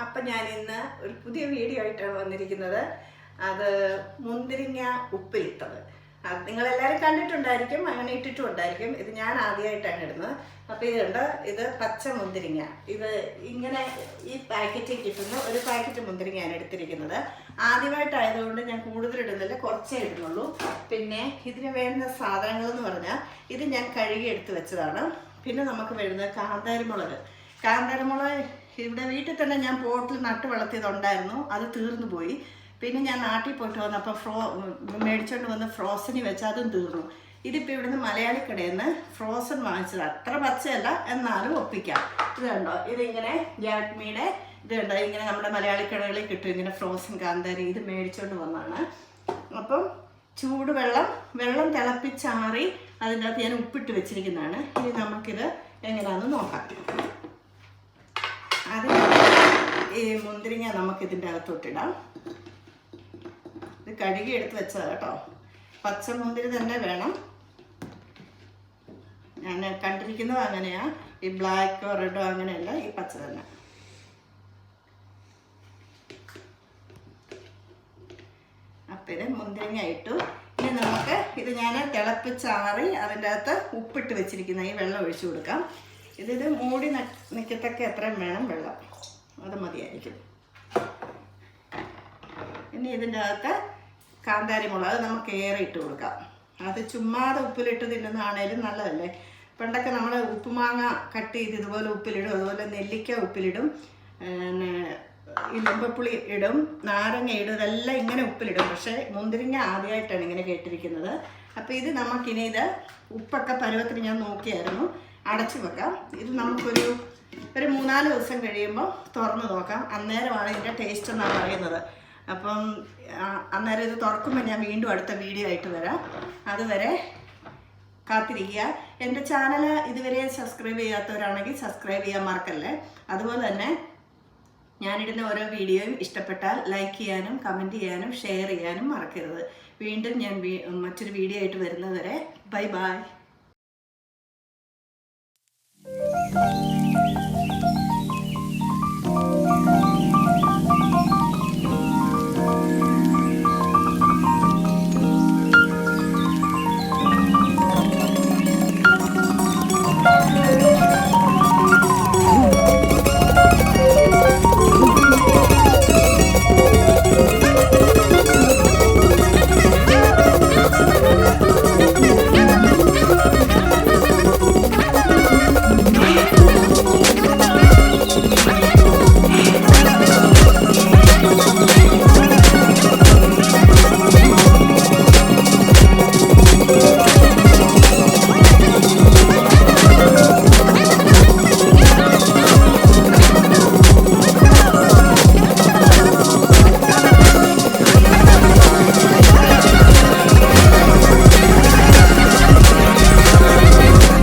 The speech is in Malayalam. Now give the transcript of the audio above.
അപ്പം ഞാൻ ഇന്ന് ഒരു പുതിയ വീഡിയോ ആയിട്ടാണ് വന്നിരിക്കുന്നത്. അത് മുന്തിരിങ്ങ ഉപ്പിലിട്ടത്. അത് നിങ്ങളെല്ലാവരും കണ്ടിട്ടുണ്ടായിരിക്കും, അങ്ങനെ ഇട്ടിട്ടുണ്ടായിരിക്കും. ഇത് ഞാൻ ആദ്യമായിട്ടാണ് ഇടുന്നത്. അപ്പോൾ ഇത് കണ്ട്, ഇത് പച്ച മുന്തിരിങ്ങ. ഇത് ഇങ്ങനെ ഈ പാക്കറ്റിൽ കിട്ടുന്ന ഒരു പാക്കറ്റ് മുന്തിരിങ്ങയാണ് എടുത്തിരിക്കുന്നത്. ആദ്യമായിട്ടായതുകൊണ്ട് ഞാൻ കൂടുതൽ ഇടുന്നില്ല, കുറച്ചേ ഇടുന്നുള്ളൂ. പിന്നെ ഇതിന് വേണ്ടുന്ന സാധനങ്ങൾ എന്ന് പറഞ്ഞാൽ ഇത് ഞാൻ കഴുകി എടുത്ത് വെച്ചതാണ്. പിന്നെ നമുക്ക് വേണ്ടുന്നത് കാന്താരിമുളക്. കാന്താരിമുളക് ഇവിടെ വീട്ടിൽ തന്നെ ഞാൻ പോട്ടിൽ നട്ട് വളർത്തിയതുണ്ടായിരുന്നു, അത് തീർന്നു പോയി. പിന്നെ ഞാൻ നാട്ടിൽ പോയിട്ട് വന്നപ്പോൾ മേടിച്ചോണ്ട് വന്ന് ഫ്രോസന് വെച്ച് അതും തീർന്നു. ഇതിപ്പോൾ ഇവിടുന്ന് മലയാളി കടയിൽ നിന്ന് ഫ്രോസൺ വാങ്ങിച്ചത്. അത്ര പച്ചയല്ല, എന്നാലും ഒപ്പിക്കാം. ഇത് കണ്ടോ, ഇതിങ്ങനെ ജാക്മിയുടെ ഇത് കണ്ടോ, ഇങ്ങനെ നമ്മുടെ മലയാളി കടകളിൽ കിട്ടും ഇങ്ങനെ ഫ്രോസൺ കാന്താരി. ഇത് മേടിച്ചോണ്ട് വന്നതാണ്. അപ്പം വെള്ളം തിളപ്പിച്ചാറി അതിൻ്റെ അകത്ത് ഞാൻ ഉപ്പിട്ട് വെച്ചിരിക്കുന്നതാണ്. ഇനി നമുക്കിത് എങ്ങനെയാണെന്ന് നോക്കാം. അതിന് ഈ മുന്തിരിങ്ങ നമുക്കിതിൻ്റെ അകത്തോട്ടിടാം. ഇത് കഴുകി എടുത്ത് വെച്ചതാണ് കേട്ടോ. പച്ച മുന്തിരി തന്നെ വേണം. ഞാൻ കണ്ടിരിക്കുന്നത് അങ്ങനെയാണ്. ഈ ബ്ലാക്കോ റെഡോ അങ്ങനെയല്ല, ഈ പച്ച തന്നെ. അപ്പം ഇത് മുന്തിരിങ്ങ ഇട്ടു. ഇനി നമുക്ക് ഇത് ഞാൻ തിളപ്പിച്ചാറി അതിൻ്റെ അകത്ത് ഉപ്പിട്ട് വെച്ചിരിക്കുന്ന ഈ വെള്ളം ഒഴിച്ചു കൊടുക്കാം. ഇത് മൂടി നിൽക്കത്തക്ക എത്രയും വേണം വെള്ളം, അത് മതിയായിരിക്കും. ഇനി ഇതിൻ്റെ അകത്ത് കാന്താരി മുളക് നമുക്ക് ഏറെ ഇട്ട് കൊടുക്കാം. അത് ചുമ്മാതെ ഉപ്പിലിട്ട് തിന്നുന്നതാണേലും നല്ലതല്ലേ. പണ്ടൊക്കെ നമ്മൾ ഉപ്പുമാങ്ങ കട്ട് ചെയ്ത് ഇതുപോലെ ഉപ്പിലിടും, അതുപോലെ നെല്ലിക്ക ഉപ്പിലിടും, പിന്നെ ഈ ലിമ്പപ്പുളി ഇടും, നാരങ്ങ ഇടും, ഇതെല്ലാം ഇങ്ങനെ ഉപ്പിലിടും. പക്ഷേ മുന്തിരിങ്ങ ആദ്യമായിട്ടാണ് ഇങ്ങനെ കേട്ടിരിക്കുന്നത്. അപ്പോൾ ഇത് നമുക്കിനി ഇത് ഉപ്പൊക്കെ പരുവത്തിന് ഞാൻ നോക്കിയായിരുന്നു. അടച്ചു വെക്കാം. ഇത് നമുക്കൊരു 3-4 ദിവസം കഴിയുമ്പോൾ തുറന്ന് നോക്കാം. അന്നേരമാണ് ഇതിൻ്റെ ടേസ്റ്റ് എന്നാണ് പറയുന്നത്. അപ്പം അന്നേരം ഇത് തുറക്കുമ്പോൾ ഞാൻ വീണ്ടും അടുത്ത വീഡിയോ ആയിട്ട് വരാം. അതുവരെ കാത്തിരിക്കുക. എൻ്റെ ചാനൽ ഇതുവരെ സബ്സ്ക്രൈബ് ചെയ്യാത്തവരാണെങ്കിൽ സബ്സ്ക്രൈബ് ചെയ്യാൻ മറക്കല്ലേ. അതുപോലെ തന്നെ ഞാനിടുന്ന ഓരോ വീഡിയോയും ഇഷ്ടപ്പെട്ടാൽ ലൈക്ക് ചെയ്യാനും കമൻറ്റ് ചെയ്യാനും ഷെയർ ചെയ്യാനും മറക്കരുത്. വീണ്ടും ഞാൻ മറ്റൊരു വീഡിയോ ആയിട്ട് വരുന്നതുവരെ ബൈ ബൈ.